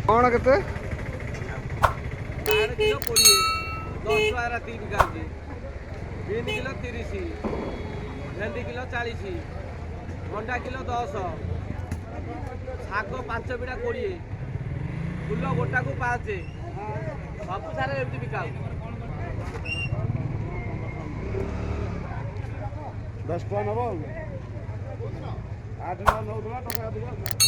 कौन केते 8 किलो 20 10 टका 3 गाउजी बीन किलो 30 भेंडी किलो 40 भंडा किलो 10 शाग 5 बिड़ा 20 फूल गोटा को 5 सब सारे एमती बिका 10 टका नब 8 टका 9 टका टका अधिक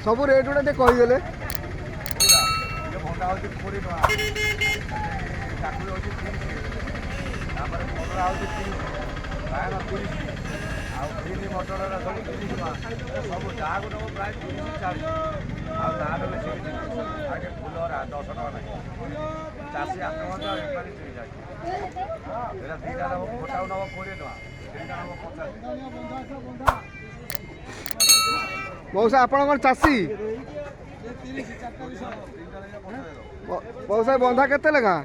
सब रेट गुड़ा कहीदेले भंडा हूँ 20 टका काकुड़ी हूँ 30 कलरा हूँ 30 बायगण 30 आईन मटर सब 30 टका सब जहाँ को नब प्राय 30 40 आगे फूल 10 टका ना चाषी आत्महत्या बेपारी 30 दुईटा नब गोटा नब 20 टका तीनटा नब 50 मौसा आपण कौन चाषी मौसा बंधा केते लेखा